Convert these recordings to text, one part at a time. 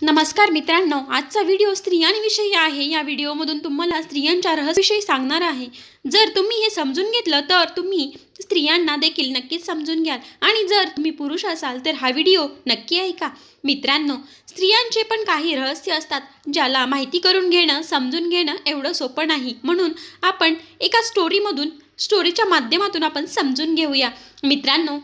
नमस्कार मित्रांनो, आजचा व्हिडिओ स्त्रियांविषयी आहे। या व्हिडिओमधून तुम्हाला स्त्रियांच्या रहस्याविषयी सांगणार आहे। जर तुम्ही हे समजून घेतलं तर तुम्ही स्त्रियांना देखील नक्कीच समजून घ्याल आणि जर तुम्ही पुरुष असाल तर हा व्हिडिओ नक्की ऐका। मित्रांनो, स्त्रियांचे पण काही रहस्य असतात ज्याला माहिती करून घेणं, समजून घेणं एवढं सोपं नाही। म्हणून आपण एका स्टोरीच्या माध्यमातून आपण समजून घेऊया। मित्रांनो,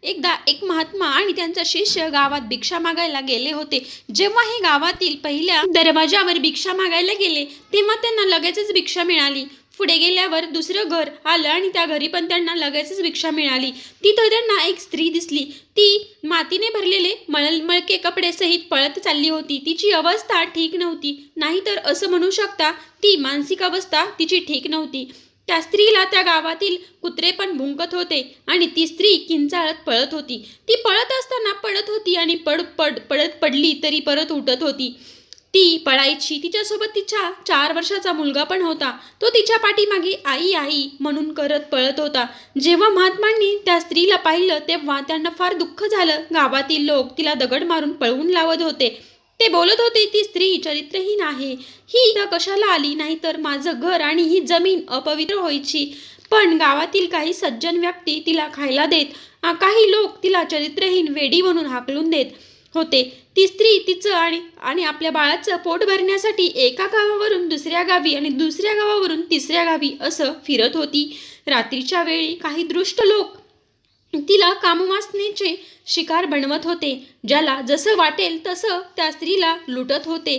एकदा एक महात्मा आणि त्यांचा शिष्य गावात भिक्षा मागायला गेले होते। जेव्हा हे गावातील पहिल्या दरवाजावर भिक्षा मागायला गेले तेव्हा त्यांना लगेचच भिक्षा मिळाली। पुढे गेल्यावर दुसरं घर आलं आणि त्या घरी पण त्यांना लगेचच भिक्षा मिळाली। तिथं त्यांना एक स्त्री दिसली। ती मातीने भरलेले मळके कपडे सहित पळत चालली होती। तिची अवस्था ठीक नव्हती, नाहीतर असं म्हणू शकता ती मानसिक अवस्था तिची ठीक नव्हती। त्या स्त्रीला त्या गावातील कुत्रे पण भुंकत होते आणि ती स्त्री किंचाळत पळत होती। ती पळत असताना पडत होती आणि पडत पडली तरी परत उठत होती। ती पळायची। तिच्यासोबत तिचा 4 वर्षाचा मुलगा पण होता। तो तिच्या पाठीमागे आई आई म्हणून करत पळत होता। जेव्हा महात्मांनी त्या स्त्रीला पाहिलं तेव्हा त्यांना फार दुःख झालं। गावातील लोक तिला दगड मारून पळवून लावत होते। ते बोलत होते, ती स्त्री चरित्रहीन आहे, ही इथं कशाला आली, नाहीतर माझं घर आणि ही जमीन अपवित्र व्हायची। पण गावातील काही सज्जन व्यक्ती तिला खायला देत, काही लोक तिला चरित्रहीन वेडी म्हणून हाकलून देत होते। ती स्त्री तिचं आणि आपल्या बाळाचं पोट भरण्यासाठी एका गावावरून दुसऱ्या गावी आणि दुसऱ्या गावावरून तिसऱ्या गावी असं फिरत होती। रात्रीच्या वेळी काही दुष्ट लोक तिला कामवासनेचे शिकार बनवत होते। ज्याला जसं वाटेल तसं त्या स्त्रीला लुटत होते।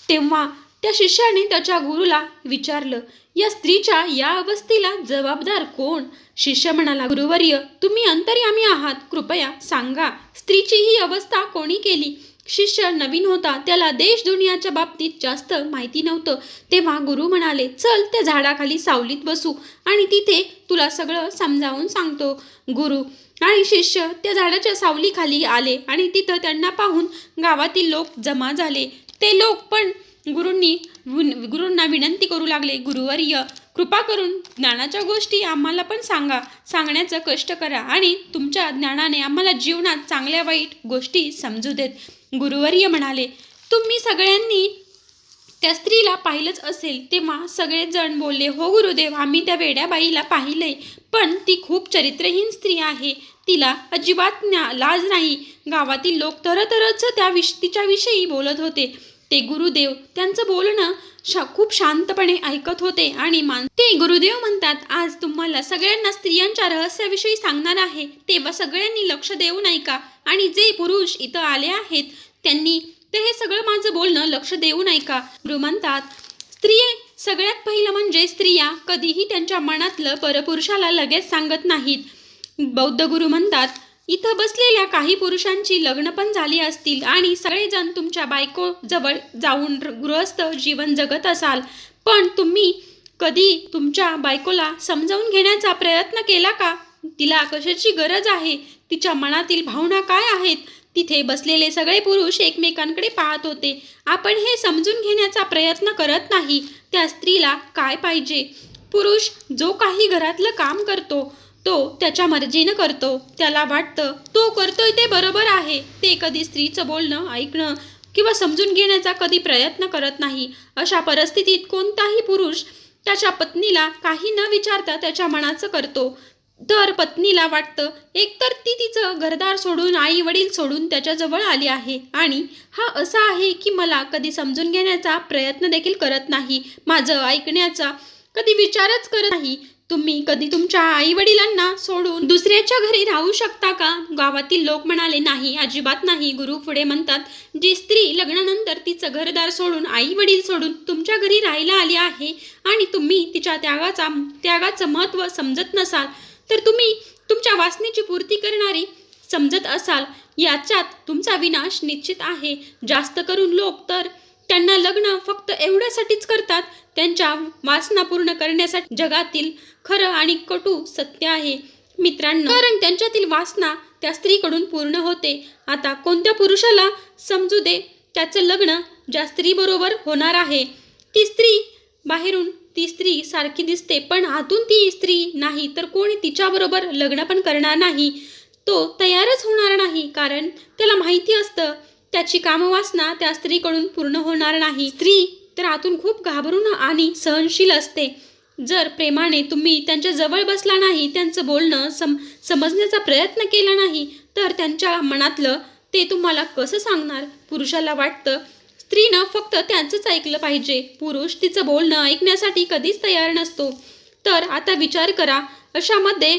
तेव्हा त्या शिष्याने त्याच्या गुरुला विचारलं, या स्त्रीच्या या अवस्थेला जबाबदार कोण? शिष्य म्हणाला, गुरुवर्य, तुम्ही अंतर्यामी आहात, कृपया सांगा, स्त्रीची ही अवस्था कोणी केली? शिष्य नवीन होता, त्याला देश दुनियाच्या बाबतीत जास्त माहिती नव्हतं। तेव्हा गुरु म्हणाले, चल त्या झाडाखाली सावलीत बसू आणि तिथे तुला सगळं समजावून सांगतो। गुरु आणि शिष्य त्या झाडाच्या सावलीखाली आले आणि तिथं त्यांना पाहून गावातील लोक जमा झाले। ते लोक पण गुरूंना विनंती करू लागले, गुरुवर्य, कृपा करून ज्ञानाच्या गोष्टी आम्हाला पण सांगण्याचं कष्ट करा आणि तुमच्या ज्ञानाने आम्हाला जीवनात चांगल्या वाईट गोष्टी समजू देत। गुरुवर्य म्हणाले, तुम्ही सगळ्यांनी त्या स्त्रीला पाहिलंच असेल। तेव्हा सगळेच जण बोलले, हो गुरुदेव, आम्ही त्या वेड्या बाईला पाहिलंय, पण ती खूप चरित्रहीन स्त्री आहे, तिला अजिबात लाज नाही। गावातील लोक तरतरच तिच्याविषयी बोलत होते। ते गुरुदेव त्यांचं बोलणं खूप शांतपणे ऐकत होते आणि ते गुरुदेव म्हणतात, आज तुम्हाला सगळ्यांना स्त्रियांच्या रहस्याविषयी सांगणार आहे, तेव्हा सगळ्यांनी लक्ष देऊन ऐका आणि जे पुरुष इथं आले आहेत त्यांनी हे सगळं माझं बोलणं लक्ष देऊन ऐका। गुरु म्हणतात, सगळ्यात पहिलं म्हणजे स्त्रिया कधीही त्यांच्या मनातलं परपुरुषाला लगेच सांगत नाहीत। बौद्ध गुरु म्हणतात, इथं बसलेल्या काही पुरुषांची लग्न पण झाली असतील आणि सगळेजण तुमच्या बायको जवळ जाऊन गृहस्थ जीवन जगत असाल, पण तुम्ही कधी तुमच्या बायकोला समजावून घेण्याचा प्रयत्न केला का? तिला कशाची गरज आहे, तिच्या मनातील भावना काय आहेत? तिथे बसलेले सगळे पुरुष एकमेकांकडे पाहत होते। आपण हे समजून घेण्याचा प्रयत्न करत नाही, त्या स्त्रीला काय पाहिजे? पुरुष जो काही घरातलं काम करतो तो त्याच्या मर्जीनं करतो, त्याला वाटतं तो करतोय ते बरोबर आहे। ते कधी स्त्रीचं बोलणं ऐकणं किंवा समजून घेण्याचा कधी प्रयत्न करत नाही। अशा परिस्थितीत कोणताही पुरुष त्याच्या पत्नीला काही न विचारता त्याच्या मनाचं करतो। तर पत्नीला वाटतं एकतर ती तिचं घरदार सोडून, आई वडील सोडून त्याच्याजवळ आली आहे आणि हा असा आहे की मला कधी समजून घेण्याचा प्रयत्न देखील करत नाही, माझं ऐकण्याचा कधी विचारच करत नाही। तुम्ही कधी तुमच्या आई वडिलांना सोडून दुसऱ्याच्या घरी राहू शकता का? गावातील लोक म्हणाले, नाही, अजिबात नाही। गुरु पुढे म्हणतात, जी स्त्री लग्नानंतर तिचं घरदार सोडून, आई वडील सोडून तुमच्या घरी राहायला आली आहे आणि तुम्ही तिच्या त्यागाचं महत्त्व समजत नसाल, तर तुम्ही तुमच्या वासनेची पूर्ती करणारी समजत असाल, याच्यात तुमचा विनाश निश्चित आहे। जास्त करून लोक तर त्यांना लग्न फक्त एवढ्यासाठीच करतात, त्यांच्या वासना पूर्ण करण्यासाठी। जगातील खरं आणि कटू सत्य आहे मित्रांनो, कारण त्यांच्यातील वासना त्या स्त्रीकडून पूर्ण होते। आता कोणत्या पुरुषाला समजू दे, त्याचं लग्न ज्या स्त्रीबरोबर होणार आहे, ती स्त्री बाहेरून ती स्त्री सारखी दिसते, पण आतून ती स्त्री नाही, तर कोणी तिच्याबरोबर लग्न पण करणार नाही, तो तयारच होणार नाही। कारण त्याला माहिती असतं त्याची कामवासना त्या स्त्रीकडून पूर्ण होणार नाही. स्त्री तर आतून खूप घाबरून आणि सहनशील असते. जर प्रेमाने तुम्ही त्यांच्या जवळ बसला नाही, त्यांचं बोलणं समजण्याचा प्रयत्न केला नाही, तर त्यांच्या मनातलं ते तुम्हाला कसं सांगणार? पुरुषाला वाटतं स्त्रीनं फक्त त्यांचंच ऐकलं पाहिजे. पुरुष तिचं बोलणं ऐकण्यासाठी कधीच तयार नसतो. तर आता विचार करा, अशामध्ये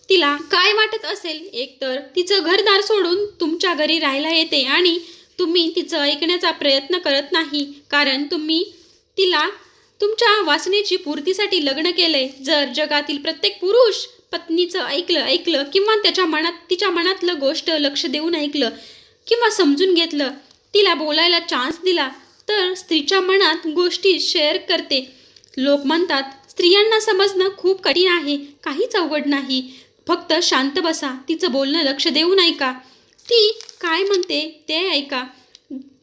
तिला काय वाटत असेल? एकतर तिचं घरदार सोडून तुमच्या घरी राहायला येते आणि तुम्ही तिचं ऐकण्याचा प्रयत्न करत नाही, कारण तुम्ही तिला तुमच्या वासनेची पूर्तीसाठी लग्न केलंय. जर जगातील प्रत्येक पुरुष पत्नीचं ऐकलं किंवा तिच्या मनातलं गोष्ट लक्ष देऊन ऐकलं किंवा समजून घेतलं, तिला बोलायला चान्स दिला, तर स्त्रीच्या मनात गोष्टी शेअर करते. लोक म्हणतात स्त्रियांना समजणं खूप कठीण आहे. काहीच अवघड नाही. फक्त शांत बसा, तिचं बोलणं लक्ष देऊन ऐका, ती काय म्हणते ते ऐका.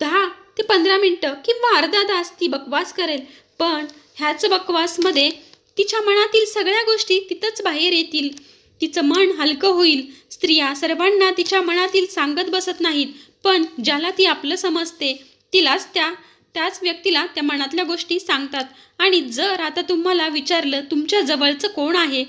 10 ते 15 मिनटं किंवा अर्धा तास ती बकवास करेल, पण ह्याच बकवासमध्ये तिच्या मनातील सगळ्या गोष्टी तिथंच बाहेर येतील. तिचं मन हलकं होईल. स्त्रिया सर्वांना तिच्या मनातील सांगत बसत नाहीत, पण ज्याला ती आपलं समजते तिलाच त्याच व्यक्तीला त्या मनातल्या गोष्टी सांगतात. आणि जर आता तुम्हाला विचारलं तुमच्या जवळचं कोण आहे,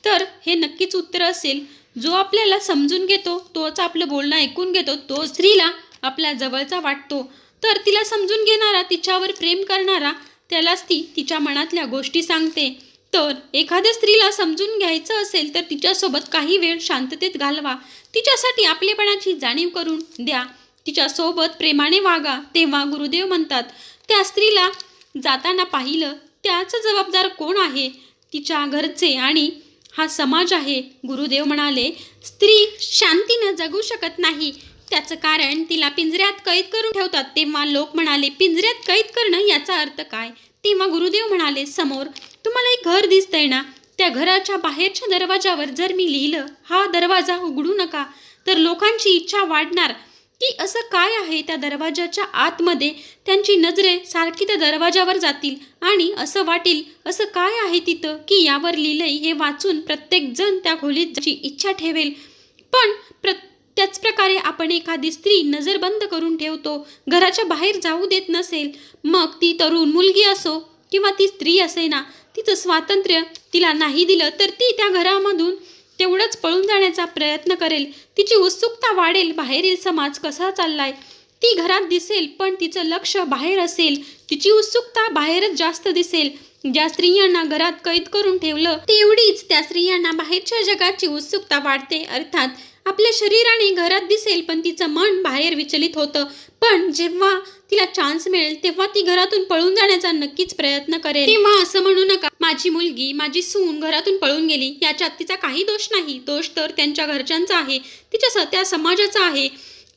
तर हे नक्कीच उत्तर असेल, जो आपल्याला समजून घेतो, तोच आपलं बोलणं ऐकून घेतो, तो स्त्रीला आपल्या जवळचा वाटतो. तर तिला समजून घेणारा, तिच्यावर प्रेम करणारा, त्यालाच ती तिच्या मनातल्या गोष्टी सांगते. तर एखाद्या स्त्रीला समजून घ्यायचं असेल तर तिच्यासोबत काही वेळ शांततेत घालवा. तिच्यासाठी आपलेपणाची जाणीव करून द्या. तिच्यासोबत प्रेमाने वागा. तेव्हा गुरुदेव म्हणतात, त्या स्त्रीला जाताना पाहिलं त्याचं जबाबदार कोण आहे? तिच्या घरचे आणि हा समाज आहे. गुरुदेव म्हणाले, स्त्री शांतीनं जगू शकत नाही, त्याचं कारण तिला पिंजऱ्यात कैद करून ठेवतात. तेव्हा लोक म्हणाले, पिंजऱ्यात कैद करणं याचा अर्थ काय? तेव्हा गुरुदेव म्हणाले, समोर तुम्हाला एक घर दिसतंय ना, त्या घराच्या बाहेरच्या दरवाजावर जर मी लिहिलं, हा दरवाजा उघडू नका, तर लोकांची इच्छा वाढणार की असं काय आहे त्या दरवाजाच्या आतमध्ये. त्यांची नजरे सारखी त्या दरवाजावर जातील आणि असं वाटेल, असं काय आहे तिथं की यावर लिहिलंय हे वाचून प्रत्येक जण त्या खोलीत जायची इच्छा ठेवेल. पण त्याच प्रकारे आपण एखादी स्त्री नजर बंद करून ठेवतो, घराच्या बाहेर जाऊ देत नसेल, मग ती तरुण मुलगी असो किंवा ती स्त्री असे ना, तिचं स्वातंत्र्य तिला नाही दिलं, तर ती त्या घरामधून तेवढंच पळून जाण्याचा प्रयत्न करेल. तिची उत्सुकता वाढेल, बाहेरील समाज कसा चाललाय. ती घरात दिसेल पण तिचं लक्ष बाहेर असेल, तिची उत्सुकता बाहेरच जास्त दिसेल. ज्या स्त्रियांना घरात कैद करून ठेवलं, तेवढीच त्या स्त्रियांना बाहेरच्या जगाची उत्सुकता वाढते. अर्थात आपल्या शरीराने घरात दिसेल पण तिचं मन बाहेर विचलित होतं. पण जेव्हा तिला चान्स मिळेल तेव्हा ती घरातून पळून जाण्याचा नक्कीच प्रयत्न करेल. तेव्हा असं म्हणू नका, माझी मुलगी, माझी सून घरातून पळून गेली, याच्यात तिचा काही दोष नाही. दोष तर त्यांच्या घरच्यांचा आहे, त्या समाजाचा आहे,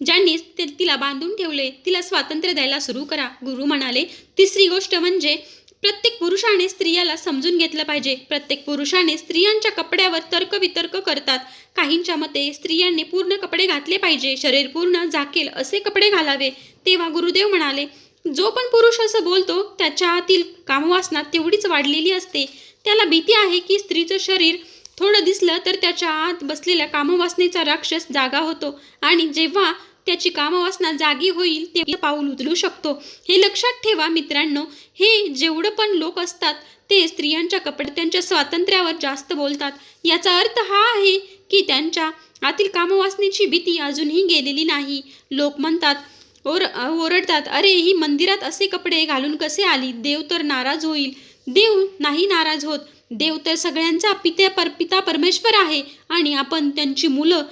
ज्यांनी तिला बांधून ठेवले. तिला स्वातंत्र्य द्यायला सुरू करा. गुरु म्हणाले, तिसरी गोष्ट म्हणजे प्रत्येक पुरुषाने स्त्रियाला समजून घेतलं पाहिजे. प्रत्येक पुरुषाने स्त्रियांच्या कपड्यावर तर्कवितर्क करतात. काहींच्या मते स्त्रियांनी पूर्ण कपडे घातले पाहिजे, शरीर पूर्ण झाकेल असे कपडे घालावे. तेव्हा गुरुदेव म्हणाले, जो पण पुरुष असं बोलतो त्याच्या आतील कामवासना तेवढीच वाढलेली असते. त्याला भीती आहे की स्त्रीचं शरीर थोडं दिसलं तर त्याच्या आत बसलेल्या कामवासनेचा राक्षस जागा होतो आणि जेव्हा त्याची कामवासना जागी होईल ते पाऊल उचलू शकतो. हे लक्षात ठेवा मित्रांनो, हे जेवढं पण लोक असतात ते स्त्रियांच्या त्यांच्या स्वातंत्र्यावर जास्त बोलतात. याचा अर्थ हा आहे की त्यांच्या आतील कामवासनेची भीती अजूनही गेलेली नाही. लोक म्हणतात, ओरडतात, अरे ही मंदिरात असे कपडे घालून कसे आली? देव तर नाराज होईल. देव नाही नाराज होत. देव तर सगळ्यांचा पिता परमेश्वर आहे आणि आपण त्यांची मुलं.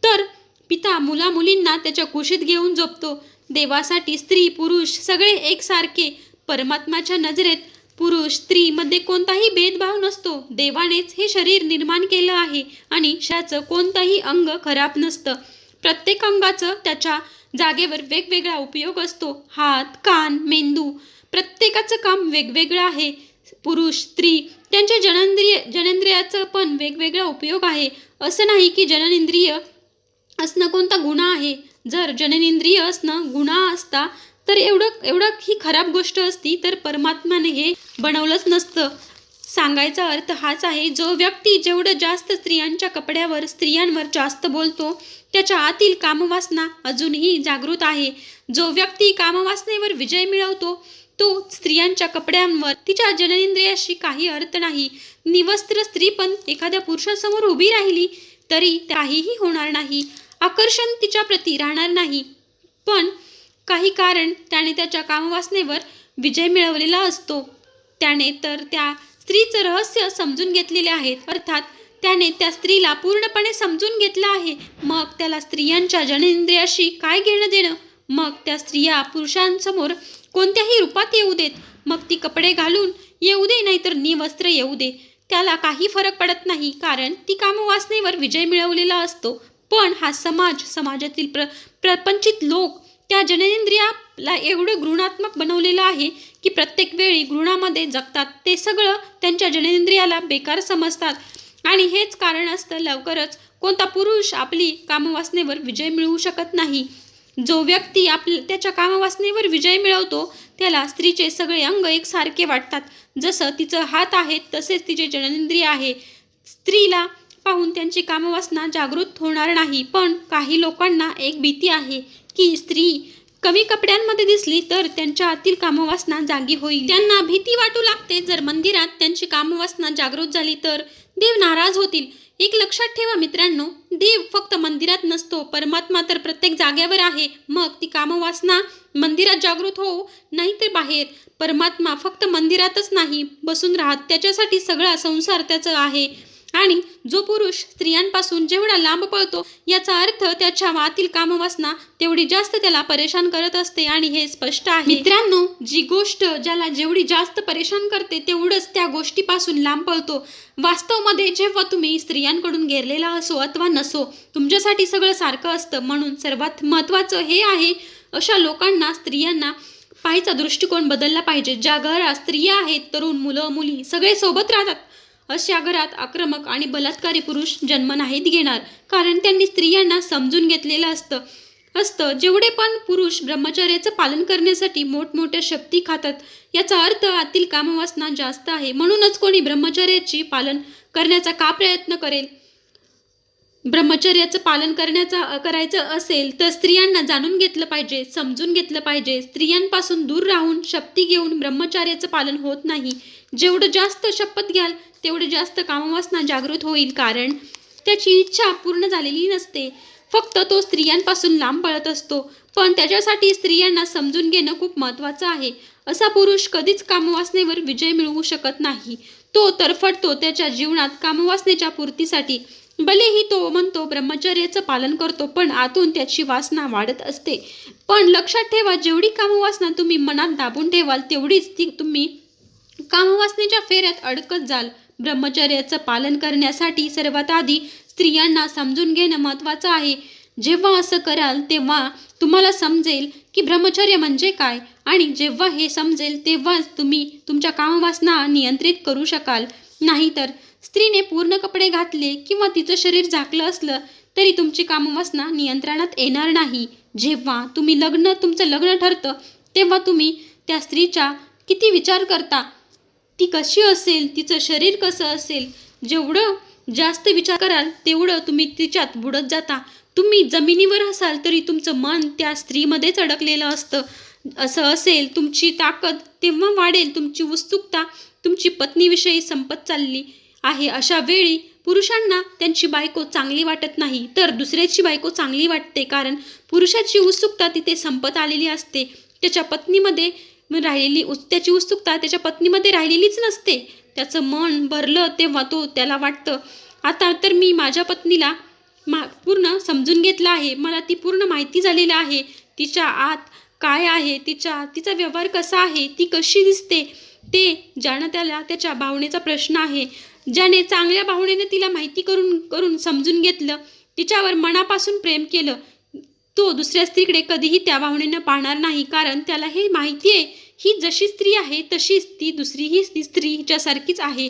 तर पिता मुला मुलींना त्याच्या कुशीत घेऊन झोपतो. देवासाठी स्त्री पुरुष सगळे एकसारखे. परमात्माच्या नजरेत पुरुष स्त्री मध्ये कोणताही भेदभाव नसतो. देवानेच हे शरीर निर्माण केलं आहे आणि शरीराचं कोणतंही अंग खराब नसतं. प्रत्येक अंगाचं त्याच्या जागेवर वेगवेगळा उपयोग असतो. हात, कान, मेंदू, प्रत्येकाचं काम वेगवेगळं आहे. पुरुष स्त्री त्यांच्या जननेंद्रियाचं पण वेगवेगळा उपयोग आहे. असं नाही की जननेंद्रिय असणं कोणता गुन्हा आहे. जर जननेंद्रिय असणं गुन्हा असता तर एवढं ही खराब गोष्ट असती तर परमात्माने हे बनवलंच नसतं. सांगायचा अर्थ हाच आहे, जो व्यक्ती जेवढं जास्त स्त्रियांवर जास्त बोलतो, त्याच्या आतील कामवासना अजूनही जागृत आहे. जो व्यक्ती कामवासनेवर विजय मिळवतो, तो स्त्रियांच्या कपड्यांवर तिच्या जननेंद्रियाशी काही अर्थ नाही. निवस्त्र स्त्री पण एखाद्या पुरुषासमोर उभी राहिली तरी काहीही होणार नाही. आकर्षण तिच्या प्रती राहणार नाही. पण काही कारण त्याने त्याच्या कामवासनेवर विजय मिळवलेला असतो. त्याने तर त्या स्त्रीचं रहस्य समजून घेतलेले आहे, अर्थात त्याने त्या स्त्रीला पूर्णपणे समजून घेतलं आहे. मग त्याला स्त्रियांच्या जननेंद्रियाशी काय घेणं देणं? मग त्या स्त्रिया पुरुषांसमोर कोणत्याही रूपात येऊ देत, मग ती कपडे घालून येऊ दे नाहीतर निवस्त्र येऊ दे, त्याला काही फरक पडत नाही, कारण ती कामवासनेवर विजय मिळवलेला असतो. पण हा समाजातील प्रपंचित लोक त्या जननेंद्रियाला एवढं घृणात्मक बनवलेलं आहे की प्रत्येक वेळी घृणामध्ये जगतात. ते सगळं त्यांच्या जननेंद्रियाला बेकार समजतात आणि हेच कारण असतं लवकरच कोणता पुरुष आपली कामवासनेवर विजय मिळवू शकत नाही. जो व्यक्ती त्याच्या कामवासनेवर विजय मिळवतो त्याला स्त्रीचे सगळे अंग एकसारखे वाटतात. जसं तिचं हात आहे तसेच तिचे जननेंद्रिय आहे. स्त्रीला पाहून त्यांची कामवासना जागृत होणार नाही. पण काही लोकांना एक भीती आहे की स्त्री कमी कपड्यांमध्ये दिसली तर त्यांच्या आतील कामवासना जागी होईल. त्यांना भीती वाटू लागते, जर मंदिरात त्यांची कामवासना जागृत झाली तर देव नाराज होतील. एक लक्षात ठेवा मित्रांनो, देव फक्त मंदिरात नसतो, परमात्मा तर प्रत्येक जागेवर आहे. मग ती कामवासना मंदिरात जागृत हो नाहीतर बाहेर. परमात्मा फक्त मंदिरातच नाही बसून राहत, त्याच्यासाठी सगळा संसार त्याचा आहे. आणि जो पुरुष स्त्रियांपासून जेवढा लांब पळतो याचा अर्थ त्याच्या आतील कामवासना तेवढी जास्त त्याला परेशान करत असते आणि हे स्पष्ट आहे. मित्रांनो, जी गोष्ट ज्याला जेवढी जास्त परेशान करते तेवढंच त्या गोष्टीपासून लांब पळतो. वास्तवमध्ये जेव्हा तुम्ही स्त्रियांकडून घेरलेला असो अथवा नसो, तुमच्यासाठी सगळं सारखं असतं. म्हणून सर्वात महत्त्वाचं हे आहे, अशा लोकांना स्त्रियांना पाहायचा दृष्टिकोन बदलला पाहिजे. ज्या घरात स्त्रिया आहेत, तरुण मुलं मुली सगळे सोबत राहतात, अशा घरात आक्रमक आणि बलात्कारी पुरुष जन्म नाहीत घेणार, कारण त्यांनी स्त्रियांना समजून घेतलेलं असतं. जेवढे पण पुरुष ब्रह्मचर्याचं पालन करण्यासाठी मोठमोठ्या शक्ती खातात, याचा अर्थ आतील कामवासना जास्त आहे. म्हणूनच कोणी ब्रह्मचर्याची पालन करण्याचा का प्रयत्न करेल? ब्रह्मचर्याचं पालन करायचं असेल तर स्त्रियांना जाणून घेतलं पाहिजे, समजून घेतलं पाहिजे. स्त्रियांपासून दूर राहून शपथी घेऊन ब्रह्मचर्याचं पालन होत नाही. जेवढं जास्त शपथ घ्याल तेवढे जास्त कामवासना जागृत होईल, कारण त्याची इच्छा पूर्ण झालेली नसते. फक्त तो स्त्रियांपासून लांब पळत असतो. पण त्याच्यासाठी स्त्रियांना समजून घेणं खूप महत्त्वाचं आहे. असा पुरुष कधीच कामवासनेवर विजय मिळवू शकत नाही. तो तरफडतो त्याच्या जीवनात कामवासनेच्या पूर्तीसाठी. भलेही तो म्हणतो ब्रह्मचर्याचं पालन करतो, पण आतून त्याची वासना वाढत असते. पण लक्षात ठेवा, जेवढी कामवासना तुम्ही मनात दाबून ठेवाल तेवढीच ती तुम्ही कामवासनेच्या फेऱ्यात अडकत जाल. ब्रह्मचर्याचं पालन करण्यासाठी सर्वात आधी स्त्रियांना समजून घेणं महत्त्वाचं आहे. जेव्हा असं कराल तेव्हा तुम्हाला समजेल की ब्रह्मचर्य म्हणजे काय, आणि जेव्हा हे समजेल तेव्हाच तुम्ही तुमच्या कामवासना नियंत्रित करू शकाल. नाहीतर स्त्रीने पूर्ण कपडे घातले किंवा तिचं शरीर झाकलं असलं तरी तुमची कामवासना नियंत्रणात येणार नाही. जेव्हा तुमचं लग्न ठरतं तेव्हा तुम्ही त्या स्त्रीचा किती विचार करता, ती कशी असेल, तिचं शरीर कसं असेल. जेवढं जास्त विचार कराल तेवढं तुम्ही तिच्यात बुडत जाता. तुम्ही जमिनीवर असाल तरी तुमचं मन त्या स्त्रीमध्येच अडकलेलं असतं. असं असेल तुमची ताकद तेव्हा वाढेल, तुमची उत्सुकता तुमची पत्नीविषयी संपत चालली आहे. अशा वेळी पुरुषांना त्यांची बायको चांगली वाटत नाही तर दुसऱ्याची बायको चांगली वाटते, कारण पुरुषाची उत्सुकता तिथे संपत आलेली असते. त्याची उत्सुकता त्याच्या पत्नीमध्ये राहिलेलीच नसते. त्याचं मन भरलं तेव्हा त्याला वाटतं, आता तर मी माझ्या पत्नीला पूर्ण समजून घेतलं आहे, मला ती पूर्ण माहिती झालेली आहे, तिच्या आत काय आहे, तिचा व्यवहार कसा आहे, ती कशी दिसते ते जाणं त्याच्या भावनेचा प्रश्न आहे. ज्याने चांगल्या भावनेने तिला माहिती करून समजून घेतलं, तिच्यावर मनापासून प्रेम केलं, तो दुसऱ्या स्त्रीकडे कधीही त्या भावनेनं पाहणार नाही, कारण त्याला हे माहिती आहे ही जशी स्त्री आहे तशीच ती दुसरीही स्त्री हिच्यासारखीच आहे.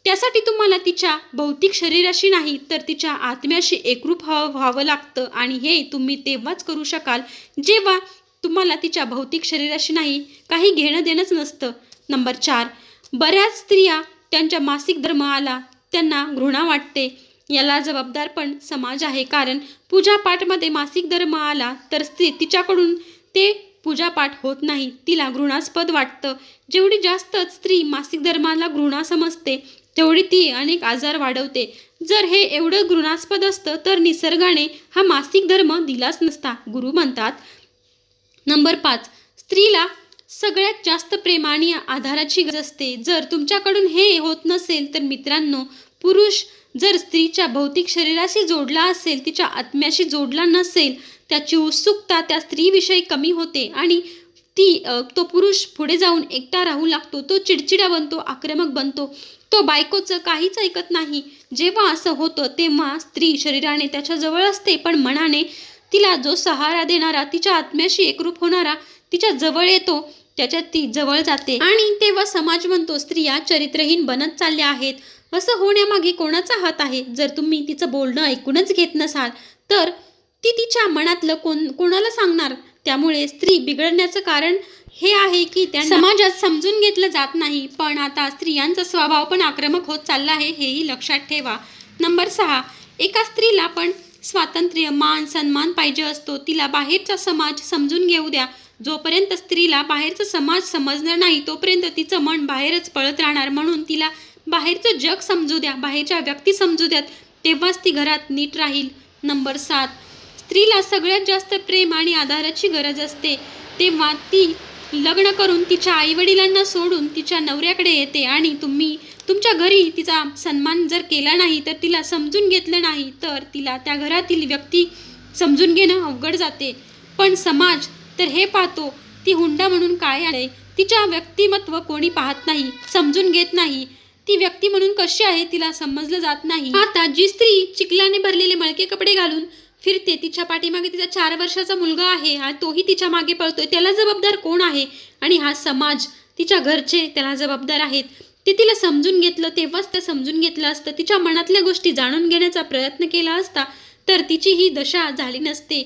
त्यासाठी तुम्हाला तिच्या भौतिक शरीराशी नाही तर तिच्या आत्म्याशी एकरूप व्हावं लागतं, आणि हे तुम्ही तेव्हाच करू शकाल जेव्हा तुम्हाला तिच्या भौतिक शरीराशी नाही काही घेणं देणंच नसतं. नंबर 4, बऱ्याच स्त्रिया त्यांच्या मासिक धर्म आला त्यांना घृणा वाटते. याला जबाबदार पण समाज आहे, कारण पूजापाठमध्ये मासिक धर्म आला तर तिच्याकडून ते पूजापाठ होत नाही, तिला घृणास्पद वाटतं. जेवढी जास्त स्त्री मासिक धर्माला घृणा समजते तेवढी ती अनेक आजार वाढवते. जर हे एवढं घृणास्पद असतं तर निसर्गाने हा मासिक धर्म दिलाच नसता. गुरु म्हणतात. नंबर 5, स्त्रीला सगळ्यात जास्त प्रेम आणि आधाराची गरज असते. जर तुमच्याकडून हे होत नसेल तर मित्रांनो, पुरुष जर स्त्रीच्या भौतिक शरीराशी जोडला असेल, तिच्या आत्म्याशी जोडला नसेल, त्याची उत्सुकता त्या स्त्रीविषयी कमी होते आणि तो पुरुष पुढे जाऊन एकटा राहू लागतो. तो चिडचिडा बनतो, आक्रमक बनतो, तो बायकोचं काहीच ऐकत नाही. जेव्हा असं होतं तेव्हा स्त्री शरीराने त्याच्या जवळ असते, पण मनाने तिला जो सहारा देणारा, तिच्या आत्म्याशी एकरूप होणारा तिच्या जवळ येतो, त्याच्यात ती जवळ जाते. आणि तेव्हा समाज म्हणतो स्त्रिया चरित्रहीन बनत चालल्या आहेत. असं होण्यामागे कोणाचा हात आहे? जर तुम्ही तिचं बोलणं ऐकूनच घेत नसाल तर ती तिच्या मनातलं कोणाला सांगणार? त्यामुळे स्त्री बिघडण्याचं कारण हे आहे की त्या समाजात समजून घेतलं जात नाही. पण आता स्त्रियांचा स्वभाव पण आक्रमक होत चालला आहे, हेही लक्षात ठेवा. नंबर 6, एका स्त्रीला पण स्वातंत्र्य, मान, सन्मान पाहिजे असतो. तिला बाहेरचा समाज समजून घेऊ द्या. जोपर्यंत स्त्रीला बाहेरचा समाज समजणार नाही तोपर्यंत तिचं मन बाहेरच पळत राहणार. म्हणून तिला बाहेरचं जग समजू द्या, बाहेरच्या व्यक्ती समजू द्यात, तेव्हाच ती घरात नीट राहील. नंबर 7, स्त्रीला सगळ्यात जास्त प्रेम आणि आधाराची गरज असते. तेव्हा ती लग्न करून तिच्या आईवडिलांना सोडून तिच्या नवऱ्याकडे येते आणि तुम्ही तुमच्या घरी तिचा सन्मान जर केला नाही, तर तिला समजून घेतलं नाही, तर तिला त्या घरातील व्यक्ती समजून घेणं अवघड जाते. पण समाज तर हे पाहतो ती हुंडा म्हणून काय आहे, तिच्या व्यक्तिमत्व कोणी पाहत नाही, समजून घेत नाही. ती व्यक्ती म्हणून कशी आहे तिला समजलं जात नाही. आता जी स्त्री चिखलाने भरलेले मळके कपडे घालून फिरते, तिच्या पाठीमागे तिचा 4 वर्षाचा मुलगा आहे आणि तोही तिच्या मागे पळतोय, त्याला जबाबदार कोण आहे? आणि हा समाज, तिच्या घरचे त्याला जबाबदार आहेत. ते तिला समजून घेतलं तेव्हाच ते समजून घेतलं असतं, तिच्या मनातल्या गोष्टी जाणून घेण्याचा प्रयत्न केला असता तर तिची ही दशा झाली नसते.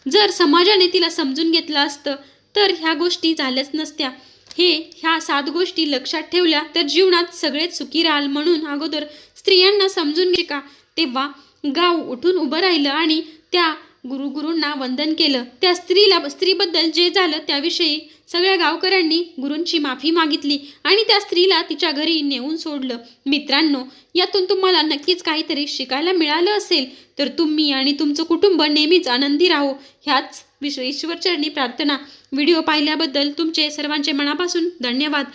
जर समाजाने तिला समजून घेतलं असतं तर ह्या गोष्टी झाल्याच नसत्या. ह्या 7 गोष्टी लक्षात ठेवल्या तर जीवनात सगळेच सुखी राहाल. म्हणून अगोदर स्त्रियांना समजून घे का, तेव्हा गाव उठून उभं राहिलं आणि त्या गुरुंना वंदन केलं. त्या स्त्रीबद्दल जे झालं त्याविषयी सगळ्या गावकऱ्यांनी गुरूंची माफी मागितली आणि त्या स्त्रीला तिच्या घरी नेऊन सोडलं. मित्रांनो, यातून तुम्हाला नक्कीच काहीतरी शिकायला मिळालं असेल तर तुम्ही आणि तुमचं कुटुंब नेहमीच आनंदी राहो, ह्याच ईश्वरचरणी प्रार्थना. व्हिडिओ पाहिल्याबद्दल तुमचे सर्वांचे मनापासून धन्यवाद.